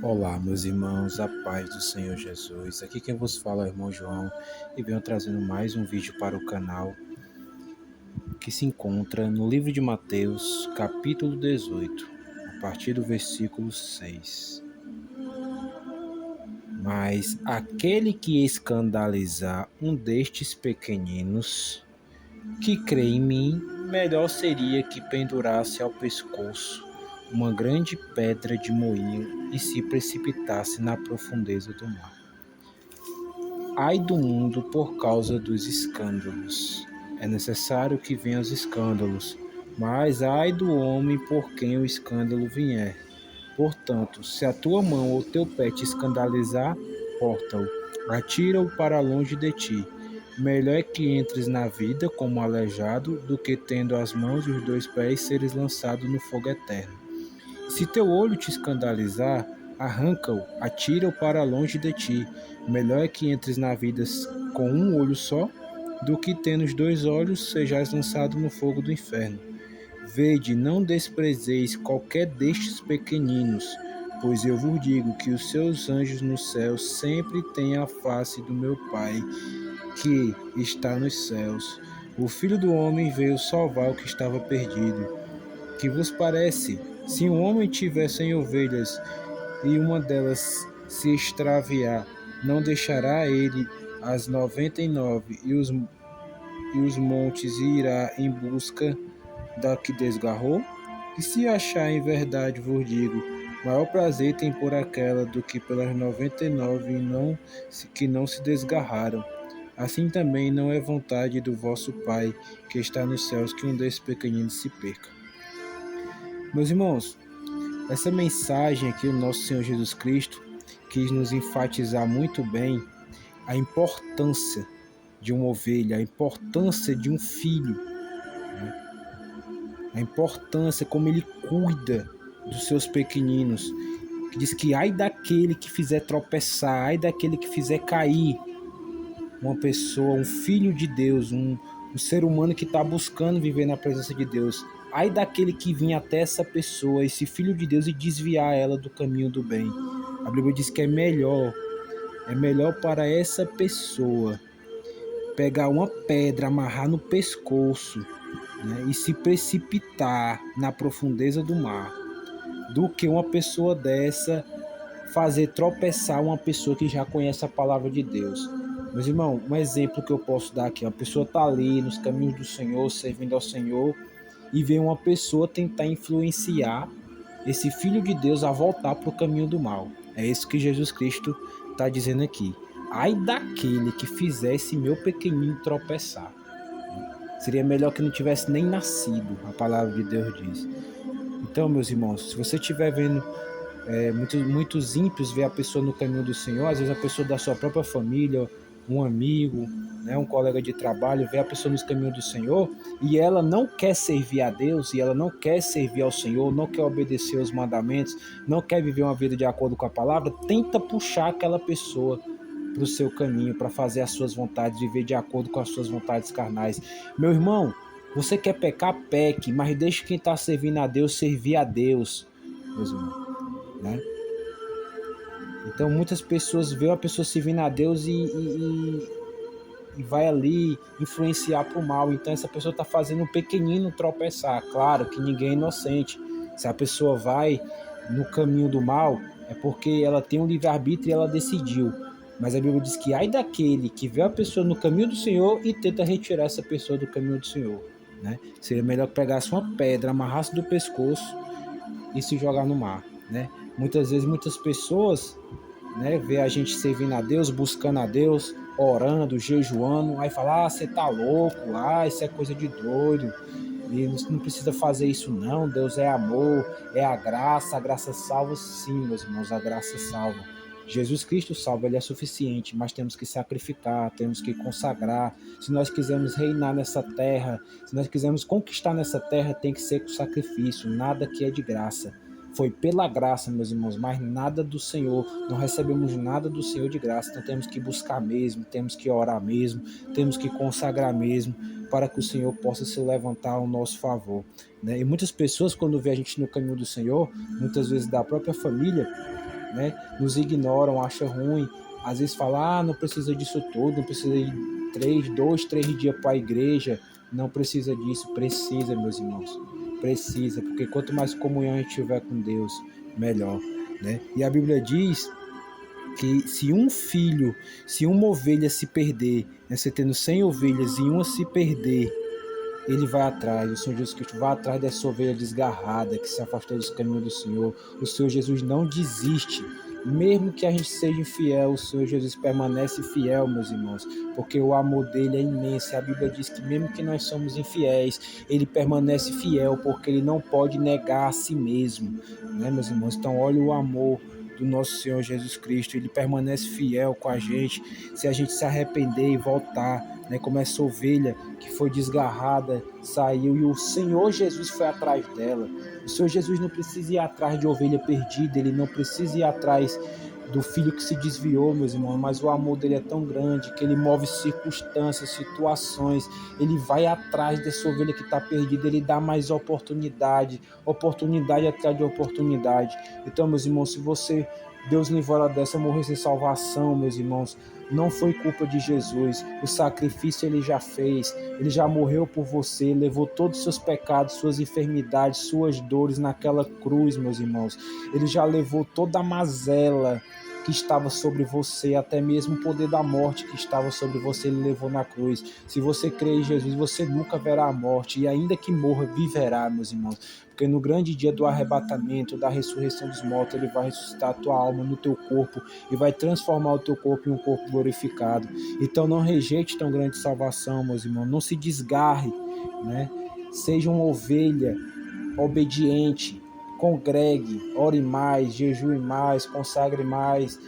Olá, meus irmãos, a paz do Senhor Jesus. Aqui quem vos fala é o irmão João e venho trazendo mais um vídeo para o canal que se encontra no livro de Mateus, capítulo 18, a partir do versículo 6. Mas aquele que escandalizar um destes pequeninos que crê em mim, melhor seria que pendurasse ao pescoço uma grande pedra de moinho e se precipitasse na profundeza do mar. Ai do mundo por causa dos escândalos. É necessário que venham os escândalos, mas ai do homem por quem o escândalo vier. Portanto, se a tua mão ou teu pé te escandalizar, corta-o, atira-o para longe de ti. Melhor é que entres na vida como aleijado, do que tendo as mãos e os dois pés seres lançado no fogo eterno. Se teu olho te escandalizar, arranca-o, atira-o para longe de ti. Melhor é que entres na vida com um olho só, do que tendo os dois olhos sejais lançado no fogo do inferno. Vede, não desprezeis qualquer destes pequeninos, pois eu vos digo que os seus anjos no céu sempre têm a face do meu Pai, que está nos céus. O Filho do Homem veio salvar o que estava perdido. Que vos parece? Se um homem tiver 100 ovelhas e uma delas se extraviar, não deixará ele as 99 e os montes e irá em busca da que desgarrou? E se achar em verdade, vos digo, maior prazer tem por aquela do que pelas 99 que não se desgarraram. Assim também não é vontade do vosso Pai, que está nos céus, que um desses pequeninos se perca. Meus irmãos, essa mensagem aqui, o nosso Senhor Jesus Cristo quis nos enfatizar muito bem a importância de uma ovelha, a importância de um filho, né? A importância como ele cuida dos seus pequeninos, que diz que ai daquele que fizer tropeçar, ai daquele que fizer cair uma pessoa, um filho de Deus, um ser humano que está buscando viver na presença de Deus. Ai daquele que vinha até essa pessoa, esse filho de Deus, e desviar ela do caminho do bem. A Bíblia diz que é melhor para essa pessoa pegar uma pedra, amarrar no pescoço, né, e se precipitar na profundeza do mar, do que uma pessoa dessa fazer tropeçar uma pessoa que já conhece a palavra de Deus. Meus irmãos, um exemplo que eu posso dar aqui: uma pessoa está ali nos caminhos do Senhor, servindo ao Senhor, e vem uma pessoa tentar influenciar esse filho de Deus a voltar para o caminho do mal. É isso que Jesus Cristo está dizendo aqui. Ai daquele que fizesse meu pequenino tropeçar. Seria melhor que não tivesse nem nascido, a palavra de Deus diz. Então, meus irmãos, se você estiver vendo muitos ímpios ver a pessoa no caminho do Senhor, às vezes a pessoa da sua própria família, um amigo, né, um colega de trabalho, vê a pessoa nos caminhos do Senhor e ela não quer servir a Deus, e ela não quer servir ao Senhor, não quer obedecer os mandamentos, não quer viver uma vida de acordo com a palavra, tenta puxar aquela pessoa para o seu caminho, para fazer as suas vontades, viver de acordo com as suas vontades carnais. Meu irmão, você quer pecar, peque, mas deixe quem está servindo a Deus servir a Deus, meus irmãos, né? Então muitas pessoas veem a pessoa servindo a Deus e vai ali influenciar para o mal. Então essa pessoa está fazendo um pequenino tropeçar. Claro que ninguém é inocente. Se a pessoa vai no caminho do mal, é porque ela tem um livre-arbítrio e ela decidiu. Mas a Bíblia diz que ai daquele que vê a pessoa no caminho do Senhor e tenta retirar essa pessoa do caminho do Senhor, né? Seria melhor que pegasse uma pedra, amarrasse do pescoço e se jogar no mar, né? Muitas vezes muitas pessoas, né, vê a gente servindo a Deus, buscando a Deus, orando, jejuando, aí fala: "Ah, você tá louco, ah, isso é coisa de doido. E não precisa fazer isso não, Deus é amor, é a graça salva". Sim, meus irmãos, a graça salva. Jesus Cristo salva, ele é suficiente, mas temos que sacrificar, temos que consagrar. Se nós quisermos reinar nessa terra, se nós quisermos conquistar nessa terra, tem que ser com sacrifício, nada que é de graça. Foi pela graça, meus irmãos, mas nada do Senhor, não recebemos nada do Senhor de graça, então temos que buscar mesmo, temos que orar mesmo, temos que consagrar mesmo, para que o Senhor possa se levantar ao nosso favor, né? E muitas pessoas, quando vê a gente no caminho do Senhor, muitas vezes da própria família, né, nos ignoram, acham ruim, às vezes falam, não precisa disso tudo, não precisa ir 3 dias para a igreja, não precisa disso, precisa, meus irmãos, precisa, porque quanto mais comunhão a gente tiver com Deus, melhor, né? E a Bíblia diz que se uma ovelha se perder, né, você tendo 100 ovelhas e uma se perder, ele vai atrás, o Senhor Jesus Cristo vai atrás dessa ovelha desgarrada, que se afastou dos caminhos do Senhor. O Senhor Jesus não desiste. Mesmo que a gente seja infiel, o Senhor Jesus permanece fiel, meus irmãos, porque o amor dele é imenso. A Bíblia diz que mesmo que nós somos infiéis, ele permanece fiel, porque ele não pode negar a si mesmo, né, meus irmãos? Então, olha o amor do nosso Senhor Jesus Cristo, ele permanece fiel com a gente, se a gente se arrepender e voltar, né, como essa ovelha que foi desgarrada, saiu e o Senhor Jesus foi atrás dela. O Senhor Jesus não precisa ir atrás de ovelha perdida, ele não precisa ir atrás do filho que se desviou, meus irmãos, mas o amor dele é tão grande que ele move circunstâncias, situações, ele vai atrás dessa ovelha que está perdida, ele dá mais oportunidade atrás de oportunidade. Então, meus irmãos, se você, Deus livrou ela dessa, morrer sem salvação, meus irmãos, não foi culpa de Jesus, o sacrifício ele já fez, ele já morreu por você, levou todos os seus pecados, suas enfermidades, suas dores naquela cruz, meus irmãos. Ele já levou toda a mazela que estava sobre você, até mesmo o poder da morte que estava sobre você, ele levou na cruz. Se você crê em Jesus, você nunca verá a morte, e ainda que morra, viverá, meus irmãos. Porque no grande dia do arrebatamento, da ressurreição dos mortos, ele vai ressuscitar a tua alma no teu corpo e vai transformar o teu corpo em um corpo glorificado. Então não rejeite tão grande salvação, meus irmãos. Não se desgarre, né? Seja uma ovelha obediente, congregue, ore mais, jejue mais, consagre mais,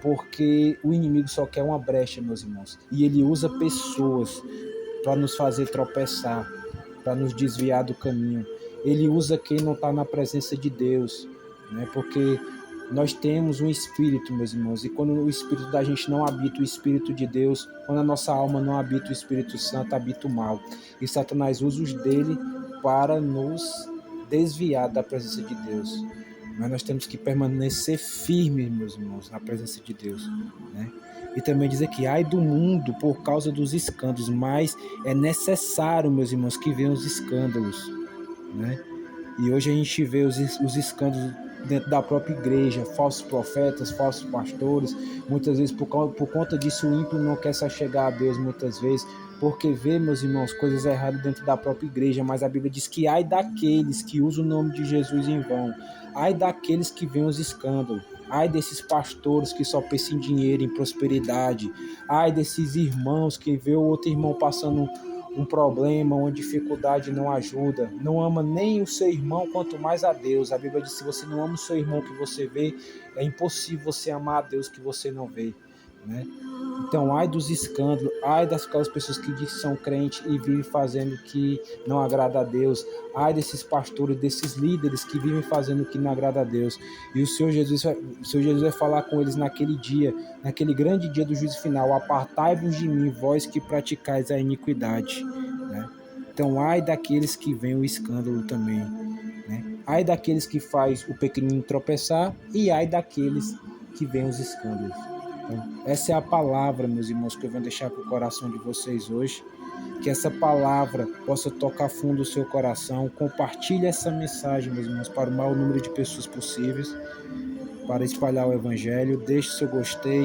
porque o inimigo só quer uma brecha, meus irmãos. E ele usa pessoas para nos fazer tropeçar, para nos desviar do caminho. Ele usa quem não está na presença de Deus, né? Porque nós temos um espírito, meus irmãos, e quando o espírito da gente não habita o espírito de Deus, quando a nossa alma não habita o Espírito Santo, habita o mal. E Satanás usa os dele para nos desviar da presença de Deus. Mas nós temos que permanecer firmes, meus irmãos, na presença de Deus, né? E também diz aqui, ai do mundo por causa dos escândalos, mas é necessário, meus irmãos, que venham os escândalos, né? E hoje a gente vê os escândalos dentro da própria igreja, falsos profetas, falsos pastores, muitas vezes por conta disso o ímpio não quer se chegar a Deus, muitas vezes, porque vê, meus irmãos, coisas erradas dentro da própria igreja, mas a Bíblia diz que ai daqueles que usam o nome de Jesus em vão, ai daqueles que veem os escândalos, ai desses pastores que só pensam em dinheiro, em prosperidade, ai desses irmãos que vê o outro irmão passando um problema, uma dificuldade, não ajuda, não ama nem o seu irmão, quanto mais a Deus. A Bíblia diz que se você não ama o seu irmão que você vê, é impossível você amar a Deus que você não vê, né? Então, ai dos escândalos, ai daquelas pessoas que dizem que são crentes e vivem fazendo o que não agrada a Deus, ai desses pastores, desses líderes que vivem fazendo o que não agrada a Deus. E o Senhor Jesus vai falar com eles naquele dia, naquele grande dia do juízo final: apartai-vos de mim, vós que praticais a iniquidade, né? Então, ai daqueles que veem o escândalo também, né? Ai daqueles que faz o pequenino tropeçar e ai daqueles que veem os escândalos. Então, essa é a palavra, meus irmãos, que eu vou deixar para o coração de vocês hoje. Que essa palavra possa tocar fundo o seu coração. Compartilhe essa mensagem, meus irmãos, para o maior número de pessoas possíveis, para espalhar o evangelho. Deixe seu gostei.